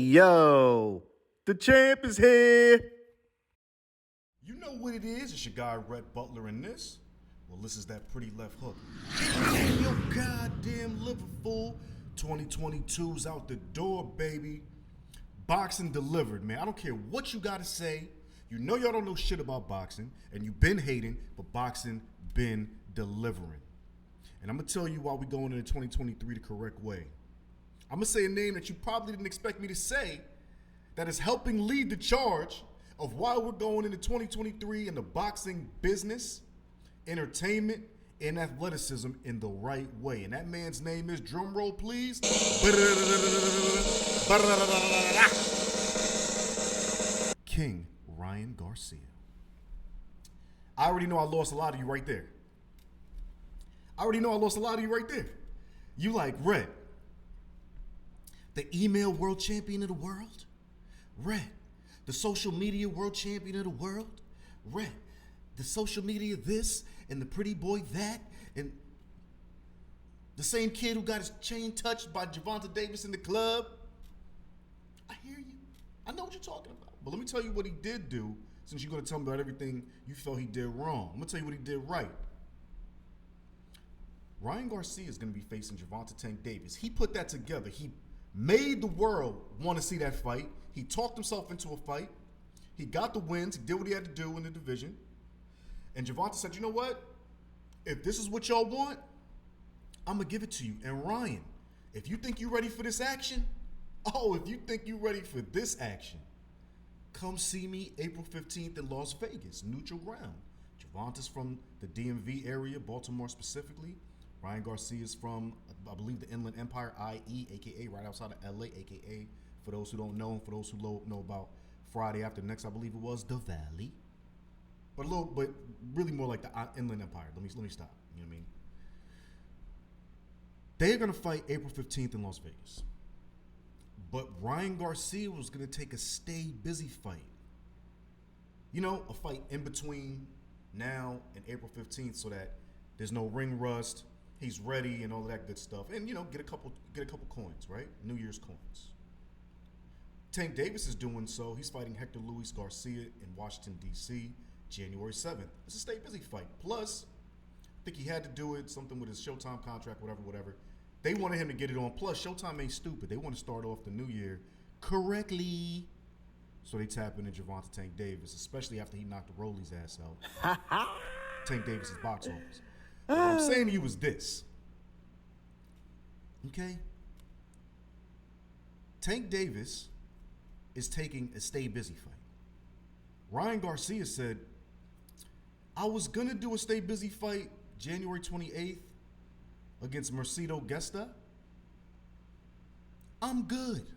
yo, the champ is here. You know what it is. It's your guy, Rhett, Butler, in this. Well, this is that Pretty Left Hook. Yo, goddamn Liverpool. 2022's out the door, baby. Boxing delivered, man. I don't care what you gotta say. You know y'all don't know shit about boxing, and you've been hating, but boxing been delivering. And I'm gonna tell you why we going into 2023 the correct way. I'm gonna say a name that you probably didn't expect me to say that is helping lead the charge of why we're going into 2023 in the boxing business, entertainment, and athleticism in the right way. And that man's name is, drum roll please, King Ryan Garcia. I already know I lost a lot of you right there. You like, Rhett, the email world champion of the world? Rhett, the social media world champion of the world? Rhett, the social media this and the pretty boy that, and the same kid who got his chain touched by Gervonta Davis in the club? I hear you. I know what you're talking about. But let me tell you what he did do, since you're going to tell me about everything you felt he did wrong. I'm going to tell you what he did right. Ryan Garcia is going to be facing Gervonta Tank Davis. He put that together. He made the world want to see that fight. He talked himself into a fight. He got the wins. He did what he had to do in the division. And Gervonta said, you know what? If this is what y'all want, I'm going to give it to you. And Ryan, if you think you're ready for this action, come see me April 15th in Las Vegas, neutral ground. Gervonta's from the DMV area, Baltimore specifically. Ryan Garcia is from, I believe, the Inland Empire, IE, a.k.a. right outside of LA, a.k.a. for those who don't know, and for those who know about Friday after next, I believe it was, the Valley. But really more like the Inland Empire. Let me stop. You know what I mean? They're going to fight April 15th in Las Vegas. But Ryan Garcia was going to take a stay busy fight. You know, a fight in between now and April 15th so that there's no ring rust. He's ready and all of that good stuff. And, you know, get a couple coins, right? New Year's coins. Tank Davis is doing so. He's fighting Hector Luis Garcia in Washington, D.C., January 7th. It's a stay busy fight. Plus, I think he had to do it, something with his Showtime contract, whatever. They wanted him to get it on. Plus, Showtime ain't stupid. They want to start off the new year correctly. So they tap into Gervonta Tank Davis, especially after he knocked the Rollies ass out. Tank Davis' box office. What I'm saying to you is this. Okay? Tank Davis is taking a stay busy fight. Ryan Garcia said, I was going to do a stay busy fight January 28th against Mercedo Gesta. I'm good.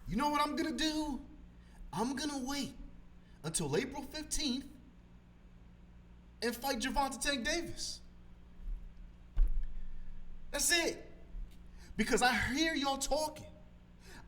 You know what I'm going to do? I'm going to wait until April 15th and fight Gervonta Tank Davis. That's it. Because I hear y'all talking.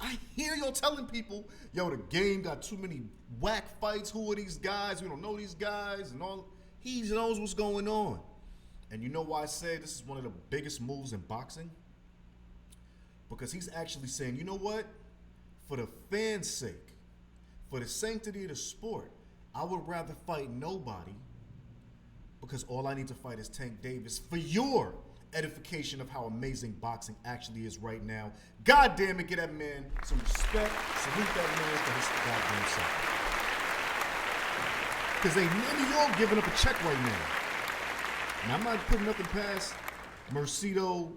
I hear y'all telling people, yo, the game got too many whack fights. Who are these guys? We don't know these guys and all. He knows what's going on. And you know why I say this is one of the biggest moves in boxing? Because he's actually saying, you know what? For the fans' sake, for the sanctity of the sport, I would rather fight nobody because all I need to fight is Tank Davis for your edification of how amazing boxing actually is right now. God damn it, get that man some respect. Salute that man for his goddamn self. Because ain't none of y'all giving up a check right now. And I'm not putting nothing past Mercedo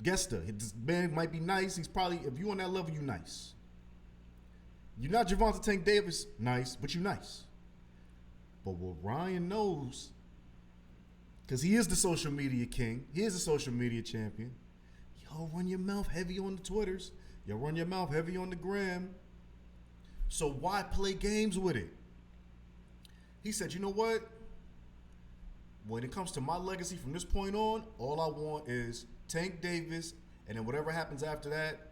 Gesta. This man might be nice. He's probably, if you on that level, you nice. You're not Gervonta Tank Davis nice, but you nice. But what Ryan knows, because he is the social media king, he is the social media champion, y'all run your mouth heavy on the Twitters. Y'all run your mouth heavy on the gram. So why play games with it? He said, you know what? When it comes to my legacy from this point on, all I want is Tank Davis, and then whatever happens after that,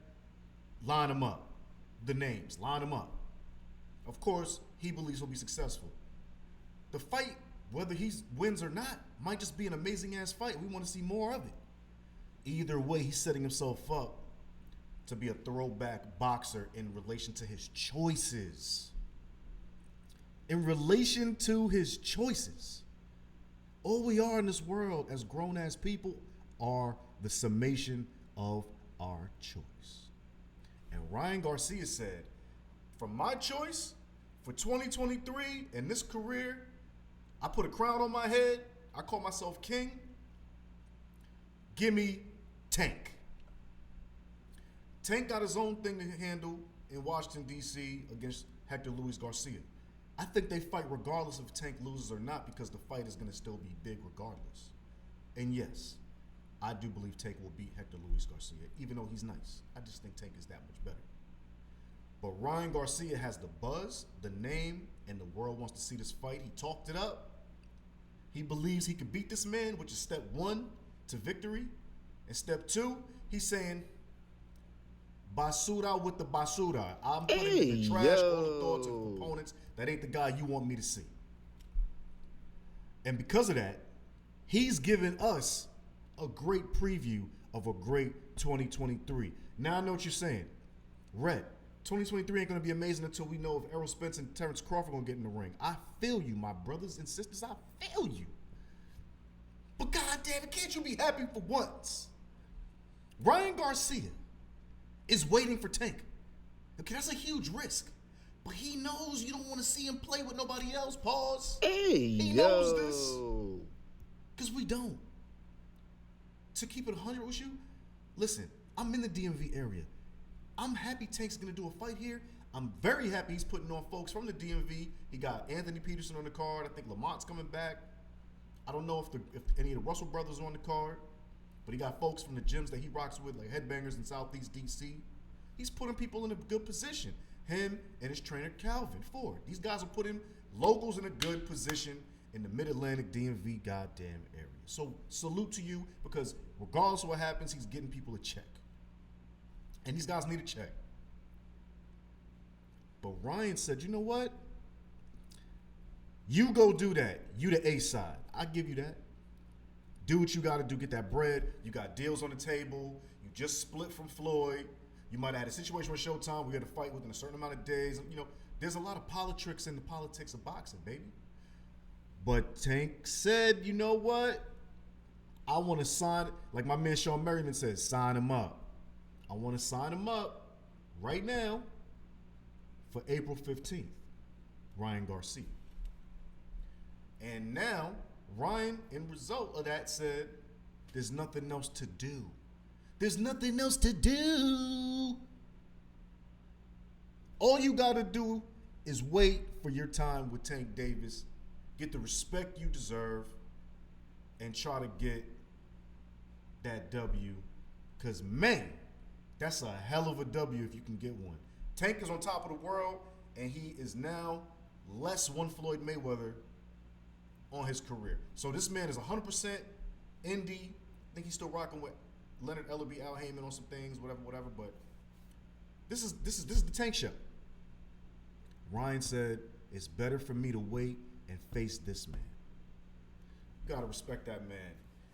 line them up. The names, line them up. Of course, he believes he'll be successful. The fight, whether he wins or not, might just be an amazing-ass fight. We want to see more of it. Either way, he's setting himself up to be a throwback boxer in relation to his choices. In relation to his choices. All we are in this world as grown-ass people are the summation of our choice. And Ryan Garcia said, from my choice for 2023 and this career, I put a crown on my head. I call myself king. Give me Tank. Tank got his own thing to handle in Washington, D.C. against Hector Luis Garcia. I think they fight regardless if Tank loses or not because the fight is going to still be big regardless. And yes, I do believe Tank will beat Hector Luis Garcia, even though he's nice. I just think Tank is that much better. But Ryan Garcia has the buzz, the name, and the world wants to see this fight. He talked it up. He believes he could beat this man, which is step 1 to victory. And step 2, he's saying, basura with the basura. I'm putting in the trash all the thoughts of opponents. That ain't the guy you want me to see. And because of that, he's given us a great preview of a great 2023. Now I know what you're saying. Rhett, 2023 ain't going to be amazing until we know if Errol Spence and Terrence Crawford are going to get in the ring. I feel you, my brothers and sisters. I feel you. But goddamn it, can't you be happy for once? Ryan Garcia is waiting for Tank. Okay, that's a huge risk. But he knows you don't want to see him play with nobody else. Pause. He knows this. Because we don't. To keep it 100 with you, listen, I'm in the DMV area. I'm happy Tank's going to do a fight here. I'm very happy he's putting on folks from the DMV. He got Anthony Peterson on the card. I think Lamont's coming back. I don't know if any of the Russell brothers are on the card. But he got folks from the gyms that he rocks with, like Headbangers in Southeast D.C. He's putting people in a good position. Him and his trainer, Calvin Ford. These guys are putting locals in a good position in the Mid-Atlantic DMV goddamn area. So salute to you because regardless of what happens, he's getting people a check. And these guys need a check. But Ryan said, you know what? You go do that. You the A side. I give you that. Do what you got to do. Get that bread. You got deals on the table. You just split from Floyd. You might have had a situation with Showtime. We had to fight within a certain amount of days. You know, there's a lot of politics in the politics of boxing, baby. But Tank said, you know what? I want to sign, like my man Sean Merriman says, sign him up. I want to sign him up right now for April 15th. Ryan Garcia. And now, Ryan, in result of that, said, there's nothing else to do. There's nothing else to do. All you got to do is wait for your time with Tank Davis, get the respect you deserve, and try to get that W. Because, man, that's a hell of a W if you can get one. Tank is on top of the world, and he is now less one Floyd Mayweather on his career. So this man is 100% indie. I think he's still rocking with Leonard Ellerbe, Al Heyman on some things, whatever. But this is the Tank show. Ryan said, it's better for me to wait and face this man. You gotta respect that man.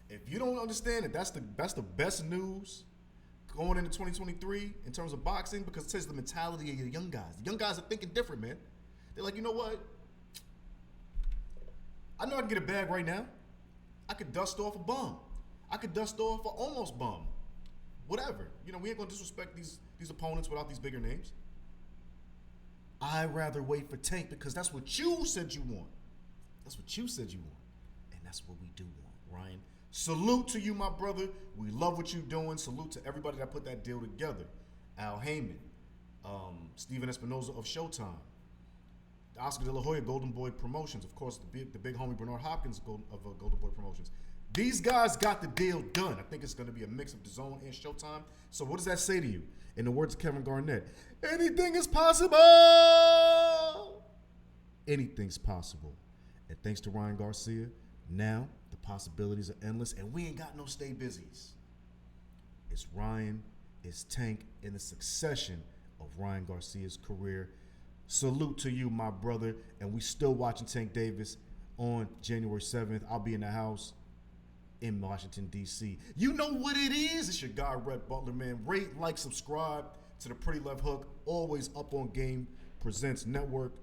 If you don't understand it, that's the best news going into 2023 in terms of boxing, because it says the mentality of your young guys. The young guys are thinking different, man. They're like, you know what? I know I can get a bag right now. I could dust off a bum. I could dust off an almost bum. Whatever. You know, we ain't gonna disrespect these opponents without these bigger names. I'd rather wait for Tank because that's what you said you want. That's what you said you want. And that's what we do want, Ryan. Salute to you, my brother. We love what you're doing. Salute to everybody that put that deal together. Al Heyman, Steven Espinoza of Showtime, Oscar De La Hoya, Golden Boy Promotions, of course, the big homie Bernard Hopkins of Golden Boy Promotions. These guys got the deal done. I think it's going to be a mix of DAZN and Showtime. So what does that say to you? In the words of Kevin Garnett, anything is possible. Anything's possible. And thanks to Ryan Garcia, now the possibilities are endless, and we ain't got no stay busies. It's Ryan, it's Tank, in the succession of Ryan Garcia's career. Salute to you, my brother, and we still watching Tank Davis on January 7th. I'll be in the house. in Washington, D.C. You know what it is. It's your guy, Rhett Butler, man. Rate, like, subscribe to the Pretty Left Hook. Always Up On Game Presents Network.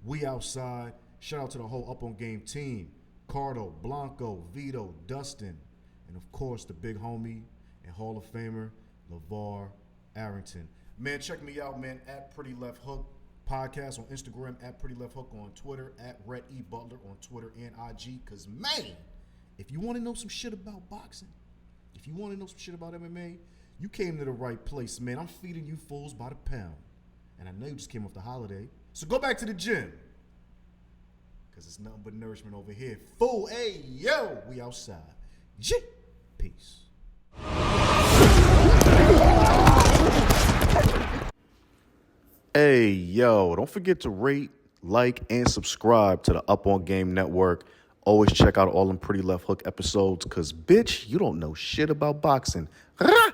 We outside. Shout out to the whole Up On Game team. Cardo, Blanco, Vito, Dustin, and of course the big homie and Hall of Famer, LeVar Arrington. Man, check me out, man, at Pretty Left Hook Podcast on Instagram, at Pretty Left Hook on Twitter, at Rhett E. Butler on Twitter and IG. Because, man, if you want to know some shit about boxing, if you want to know some shit about MMA, you came to the right place, man. I'm feeding you fools by the pound. And I know you just came off the holiday. So go back to the gym. Because it's nothing but nourishment over here. Fool, hey, yo, we outside. G. Peace. Hey, yo, don't forget to rate, like, and subscribe to the Up On Game Network. Always check out all them Pretty Left Hook episodes, because, bitch, you don't know shit about boxing. Rah!